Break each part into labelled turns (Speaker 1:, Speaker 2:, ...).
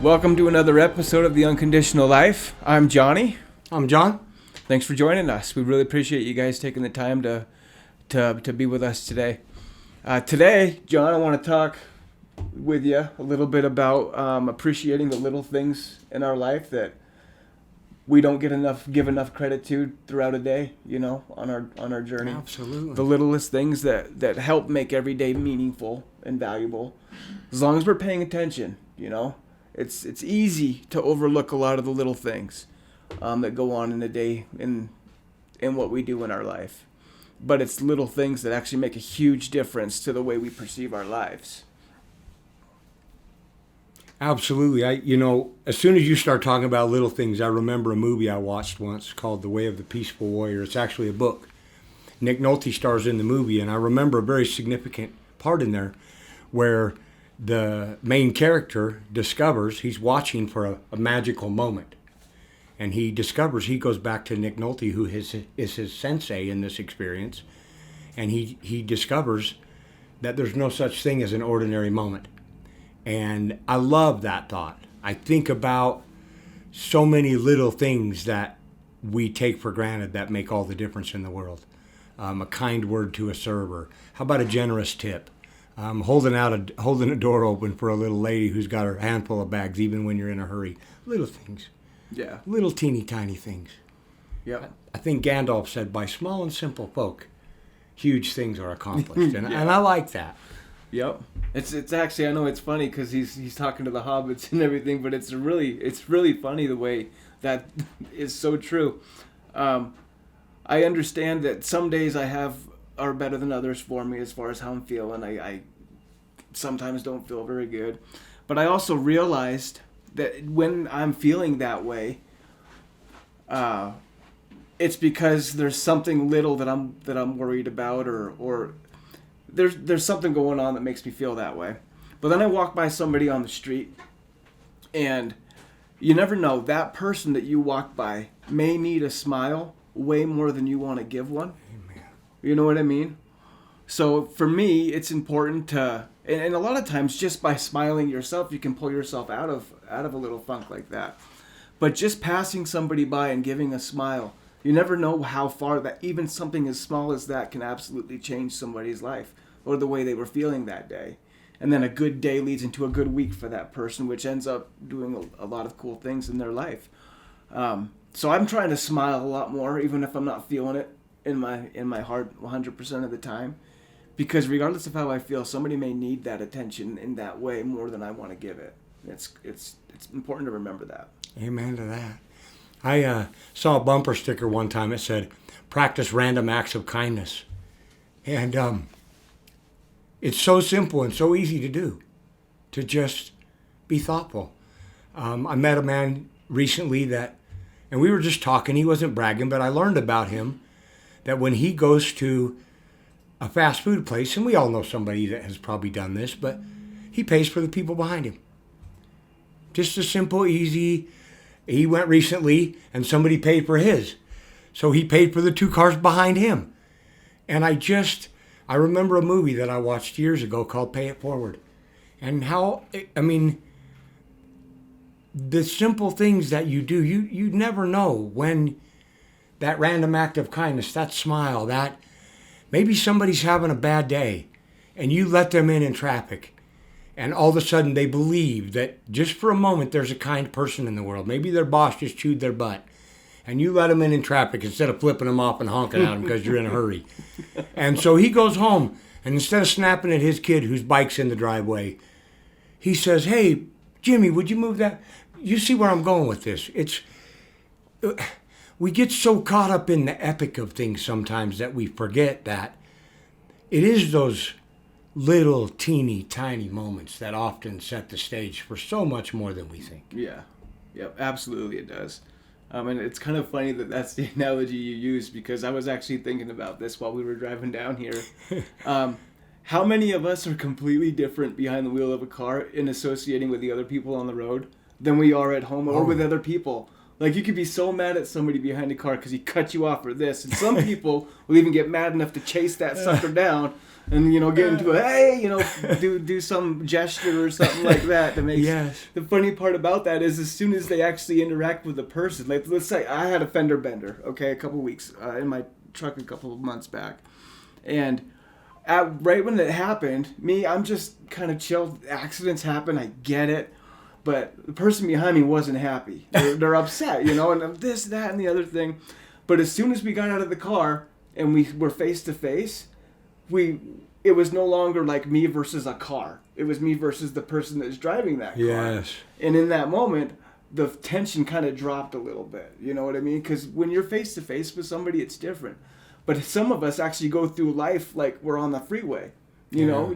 Speaker 1: Welcome to another episode of The Unconditional Life. I'm Johnny.
Speaker 2: I'm John.
Speaker 1: Thanks for joining us. We really appreciate you guys taking the time to be with us today. Today, John, I want to talk with you a little bit about appreciating the little things in our life that we don't give enough credit to throughout a day, on our journey.
Speaker 2: Absolutely.
Speaker 1: The littlest things that help make every day meaningful and valuable. As long as we're paying attention, It's easy to overlook a lot of the little things that go on in a day in what we do in our life. But it's little things that actually make a huge difference to the way we perceive our lives.
Speaker 2: Absolutely. As soon as you start talking about little things, I remember a movie I watched once called The Way of the Peaceful Warrior. It's actually a book. Nick Nolte stars in the movie, and I remember a very significant part in there where the main character discovers he's watching for a magical moment. And he goes back to Nick Nolte, who is his sensei in this experience, and he discovers that there's no such thing as an ordinary moment. And I love that thought. I think about so many little things that we take for granted that make all the difference in the world. A kind word to a server. How about a generous tip? Holding a door open for a little lady who's got her handful of bags, even when you're in a hurry. Little things.
Speaker 1: Yeah.
Speaker 2: Little teeny tiny things.
Speaker 1: Yep.
Speaker 2: I think Gandalf said, by small and simple folk, huge things are accomplished. And I like that.
Speaker 1: Yep. It's actually, I know it's funny because he's talking to the hobbits and everything, but it's really funny the way that is so true. I understand that some days are better than others for me as far as how I'm feeling. I sometimes don't feel very good. But I also realized that when I'm feeling that way, it's because there's something little that I'm worried about or there's something going on that makes me feel that way. But then I walk by somebody on the street, and you never know, that person that you walk by may need a smile way more than you want to give one.
Speaker 2: Amen.
Speaker 1: You know what I mean? So for me, it's important to, and a lot of times just by smiling yourself, you can pull yourself out of a little funk like that. But just passing somebody by and giving a smile, you never know how far that even something as small as that can absolutely change somebody's life or the way they were feeling that day. And then a good day leads into a good week for that person, which ends up doing a lot of cool things in their life. So I'm trying to smile a lot more, even if I'm not feeling it in my heart 100% of the time. Because regardless of how I feel, somebody may need that attention in that way more than I want to give it. It's important to remember that.
Speaker 2: Amen to that. I saw a bumper sticker one time. It said, "Practice random acts of kindness." And it's so simple and so easy to do, to just be thoughtful. I met a man recently and we were just talking. He wasn't bragging, but I learned about him that when he goes to a fast food place, and we all know somebody that has probably done this, but he pays for the people behind him. Just a simple, easy. He went recently and somebody paid for his. So he paid for the two cars behind him. And I remember a movie that I watched years ago called Pay It Forward. And the simple things that you do, you never know when that random act of kindness, that smile, that maybe somebody's having a bad day and you let them in traffic. And all of a sudden they believe that just for a moment there's a kind person in the world. Maybe their boss just chewed their butt. And you let them in traffic instead of flipping them off and honking at them because you're in a hurry. And so he goes home, and instead of snapping at his kid whose bike's in the driveway, he says, "Hey, Jimmy, would you move that?" You see where I'm going with this. We get so caught up in the epic of things sometimes that we forget that it is those little teeny tiny moments that often set the stage for so much more than we think.
Speaker 1: Yeah. Yep, absolutely it does. And it's kind of funny that that's the analogy you use, because I was actually thinking about this while we were driving down here. How many of us are completely different behind the wheel of a car in associating with the other people on the road than we are at home or with other people? Like, you could be so mad at somebody behind a car because he cut you off or this. And some people will even get mad enough to chase that sucker down and get into a hey, do some gesture or something like that to make.
Speaker 2: Yes.
Speaker 1: The funny part about that is, as soon as they actually interact with the person, like let's say I had a fender bender, okay, a couple weeks in my truck a couple of months back, and right when it happened, I'm just kind of chilled. Accidents happen, I get it. But the person behind me wasn't happy. They're upset, and this, that, and the other thing. But as soon as we got out of the car and we were face to face, it was no longer like me versus a car. It was me versus the person that's driving that car.
Speaker 2: Yes.
Speaker 1: And in that moment, the tension kind of dropped a little bit. You know what I mean? Because when you're face to face with somebody, it's different. But some of us actually go through life like we're on the freeway,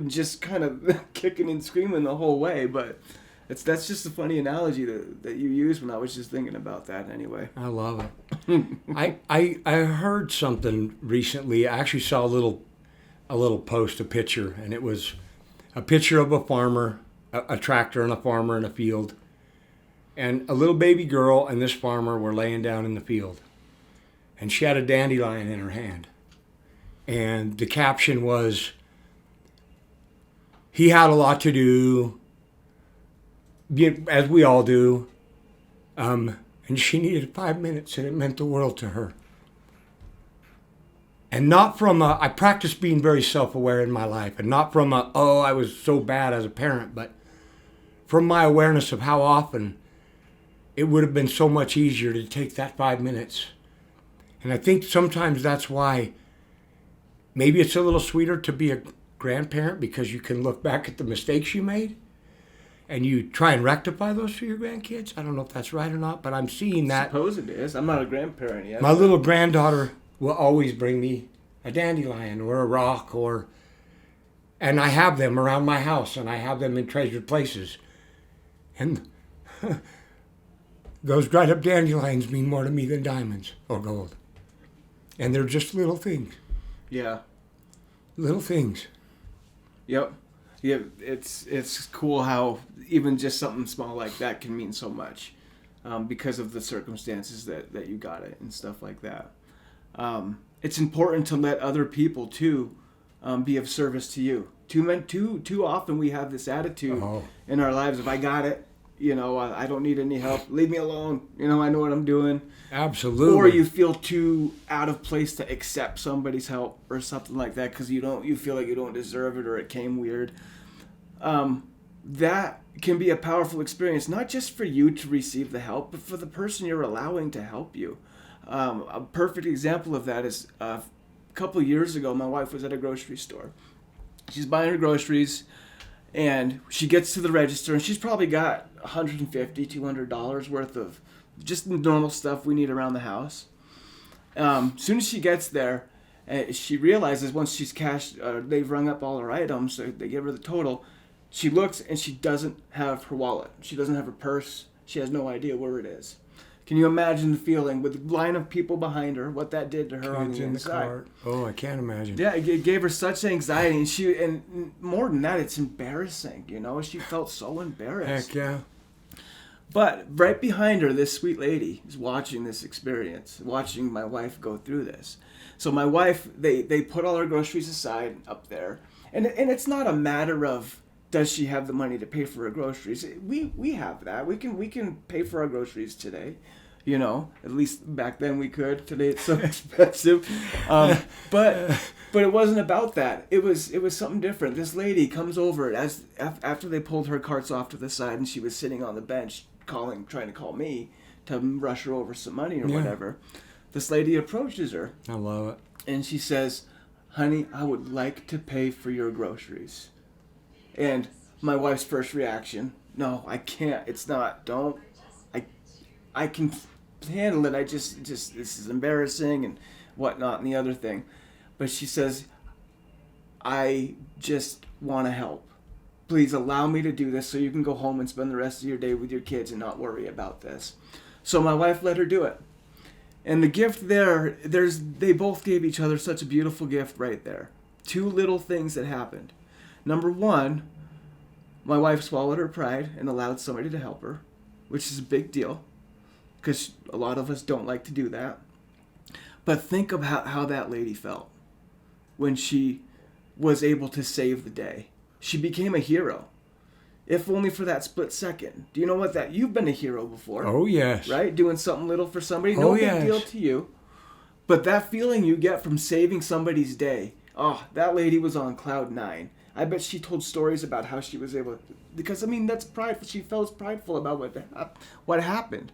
Speaker 1: just kind of kicking and screaming the whole way. But that's just a funny analogy that you used when I was just thinking about that anyway.
Speaker 2: I love it. I heard something recently. I actually saw a little post, a picture, and it was a picture of a farmer, a tractor and a farmer in a field, and a little baby girl and this farmer were laying down in the field, and she had a dandelion in her hand, and the caption was, "He had a lot to do, as we all do, and she needed 5 minutes, and it meant the world to her." And not from I practiced being very self-aware in my life, and not from I was so bad as a parent, but from my awareness of how often it would have been so much easier to take that 5 minutes. And I think sometimes that's why maybe it's a little sweeter to be a grandparent, because you can look back at the mistakes you made and you try and rectify those for your grandkids. I don't know if that's right or not, but I'm seeing that.
Speaker 1: I suppose it is. I'm not a grandparent yet.
Speaker 2: My little granddaughter will always bring me a dandelion or a rock, and I have them around my house, and I have them in treasured places. And those dried up dandelions mean more to me than diamonds or gold. And they're just little things.
Speaker 1: Yeah.
Speaker 2: Little things.
Speaker 1: Yep. Yeah, it's cool how even just something small like that can mean so much, because of the circumstances that you got it and stuff like that. It's important to let other people too be of service to you. Too often we have this attitude in our lives: if I got it, I don't need any help. Leave me alone. I know what I'm doing.
Speaker 2: Absolutely.
Speaker 1: Or you feel too out of place to accept somebody's help or something like that because you feel like you don't deserve it, or it came weird. That can be a powerful experience, not just for you to receive the help, but for the person you're allowing to help you. A perfect example of that is a couple of years ago, my wife was at a grocery store. She's buying her groceries, and she gets to the register, and she's probably got $150, $200 worth of just normal stuff we need around the house. Soon as she gets there, she realizes once she's cashed, they've rung up all her items, so they give her the total. She looks, and she doesn't have her wallet. She doesn't have her purse. She has no idea where it is. Can you imagine the feeling with the line of people behind her, what that did to her on the inside?
Speaker 2: Oh, I can't imagine.
Speaker 1: Yeah, it gave her such anxiety, and more than that, it's embarrassing, She felt so embarrassed.
Speaker 2: Heck yeah.
Speaker 1: But right behind her, this sweet lady is watching this experience, watching my wife go through this. So my wife, they put all her groceries aside up there, and it's not a matter of does she have the money to pay for her groceries. We have that. We can pay for our groceries today. At least back then we could. Today it's so expensive. But it wasn't about that. It was something different. This lady comes over after they pulled her carts off to the side, and she was sitting on the bench trying to call me to rush her over some money or whatever. This lady approaches her.
Speaker 2: I love it. And
Speaker 1: she says, "Honey, I would like to pay for your groceries." And my wife's first reaction, "No, I can't. It's not. Don't. I can handle it. I just this is embarrassing and whatnot and the other thing." But she says, "I just want to help. Please allow me to do this so you can go home and spend the rest of your day with your kids and not worry about this." So my wife let her do it. And the gift they both gave each other such a beautiful gift right there. Two little things that happened. Number one, my wife swallowed her pride and allowed somebody to help her, which is a big deal because a lot of us don't like to do that. But think about how that lady felt when she was able to save the day. She became a hero. If only for that split second. Do you know what that... You've been a hero before.
Speaker 2: Oh, yes.
Speaker 1: Right? Doing something little for somebody. No big deal to you. But that feeling you get from saving somebody's day. Oh, that lady was on cloud 9. I bet she told stories about how she was able to... Because, I mean, that's prideful. She felt prideful about what happened.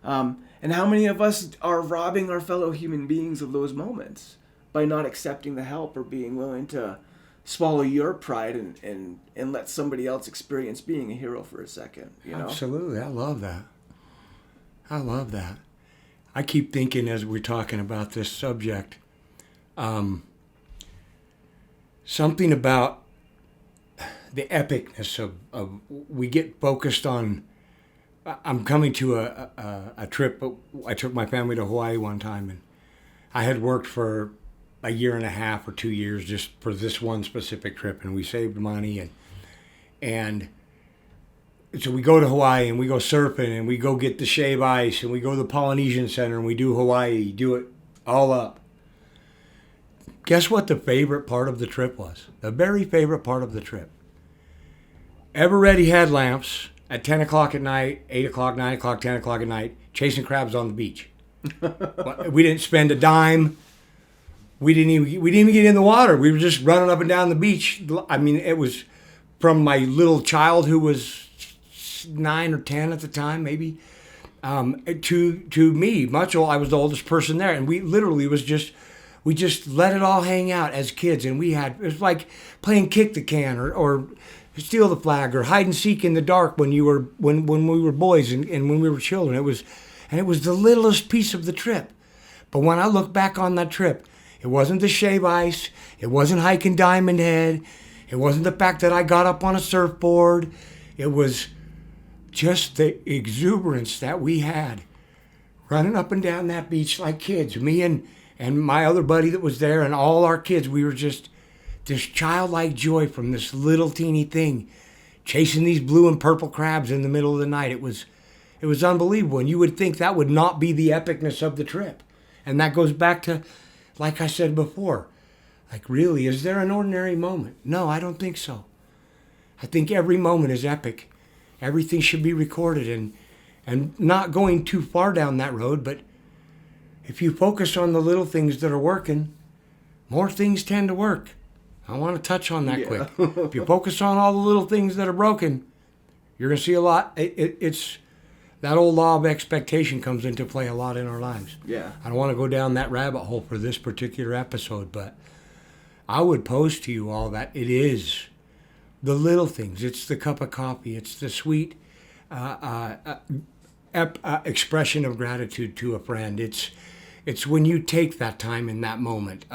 Speaker 1: And how many of us are robbing our fellow human beings of those moments by not accepting the help or being willing to swallow your pride and let somebody else experience being a hero for a second, you know?
Speaker 2: Absolutely. I love that. I love that. I keep thinking as we're talking about this subject, something about the epicness of we get focused on. I'm coming to a trip. I took my family to Hawaii one time, and I had worked for a year and a half or 2 years just for this one specific trip, and we saved money, and so we go to Hawaii and we go surfing and we go get the shave ice and we go to the Polynesian Center and we do Hawaii, do it all up. Guess what the favorite part of the trip was? The very favorite part of the trip. Ever-ready headlamps at 10 o'clock at night, 8 o'clock, 9 o'clock, 10 o'clock at night, chasing crabs on the beach. We didn't spend a dime. We didn't even get in the water. We were just running up and down the beach. I mean, it was from my little child who was 9 or 10 at the time, maybe, to me, much old. I was the oldest person there, and we just let it all hang out as kids, and it was like playing kick the can or steal the flag or hide and seek in the dark when we were boys and when we were children. It was the littlest piece of the trip. But when I look back on that trip, it wasn't the shave ice, it wasn't hiking Diamond Head, it wasn't the fact that I got up on a surfboard. It was just the exuberance that we had running up and down that beach like kids. Me and my other buddy that was there and all our kids, we were just this childlike joy from this little teeny thing, chasing these blue and purple crabs in the middle of the night. It was unbelievable, and you would think that would not be the epicness of the trip. And that goes back to, like I said before, like, really, is there an ordinary moment? No, I don't think so. I think every moment is epic. Everything should be recorded, and not going too far down that road, but if you focus on the little things that are working, more things tend to work. I want to touch on that quick. If you focus on all the little things that are broken, you're going to see a lot. It's that old law of expectation comes into play a lot in our lives.
Speaker 1: Yeah.
Speaker 2: I don't want to go down that rabbit hole for this particular episode, but I would pose to you all that it is the little things. It's the cup of coffee. It's the sweet expression of gratitude to a friend. It's when you take that time in that moment.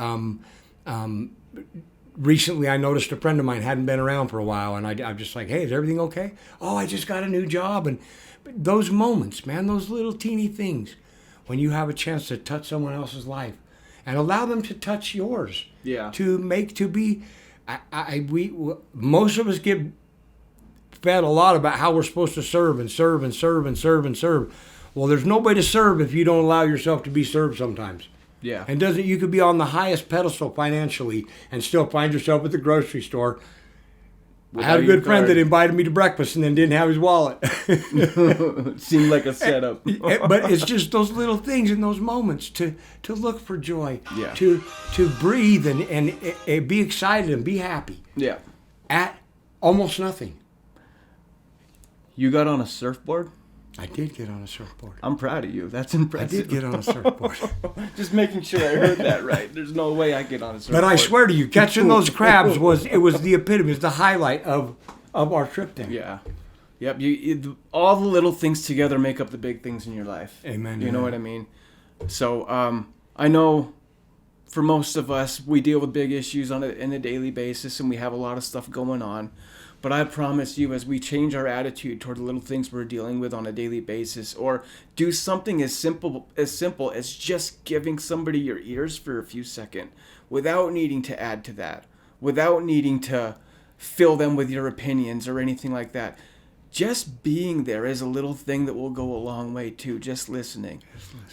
Speaker 2: Recently, I noticed a friend of mine hadn't been around for a while, and I'm just like, hey, is everything okay? Oh, I just got a new job. And those moments, man, those little teeny things, when you have a chance to touch someone else's life and allow them to touch yours.
Speaker 1: Yeah.
Speaker 2: Most of us get fed a lot about how we're supposed to serve and serve and serve and serve and serve. Well, there's nobody to serve if you don't allow yourself to be served sometimes.
Speaker 1: Yeah.
Speaker 2: And you could be on the highest pedestal financially and still find yourself at the grocery store. I had a good friend that invited me to breakfast and then didn't have his wallet.
Speaker 1: It seemed like a setup.
Speaker 2: But it's just those little things in those moments to look for joy,
Speaker 1: yeah.
Speaker 2: to breathe and be excited and be happy.
Speaker 1: Yeah.
Speaker 2: At almost nothing.
Speaker 1: You got on a surfboard?
Speaker 2: I did get on a surfboard.
Speaker 1: I'm proud of you. That's impressive.
Speaker 2: I did get on a surfboard.
Speaker 1: Just making sure I heard that right. There's no way I get on a surfboard.
Speaker 2: But I swear to you, catching those crabs was the epitome, the highlight of our trip there.
Speaker 1: Yeah. Yep. All the little things together make up the big things in your life.
Speaker 2: Amen.
Speaker 1: You know what I mean? So I know for most of us, we deal with big issues on a daily basis, and we have a lot of stuff going on. But I promise you, as we change our attitude toward the little things we're dealing with on a daily basis, or do something as simple as just giving somebody your ears for a few seconds, without needing to add to that, without needing to fill them with your opinions or anything like that, just being there is a little thing that will go a long way too. Just listening.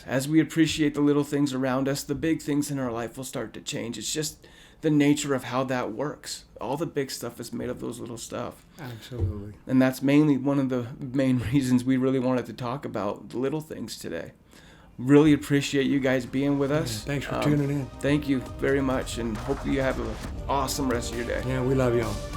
Speaker 1: As we appreciate the little things around us, the big things in our life will start to change. It's just the nature of how that works. All the big stuff is made of those little stuff.
Speaker 2: Absolutely.
Speaker 1: And that's mainly one of the main reasons we really wanted to talk about the little things today. Really appreciate you guys being with us.
Speaker 2: Thanks for tuning in.
Speaker 1: Thank you very much, and hope you have an awesome rest of your day.
Speaker 2: Yeah, we love y'all.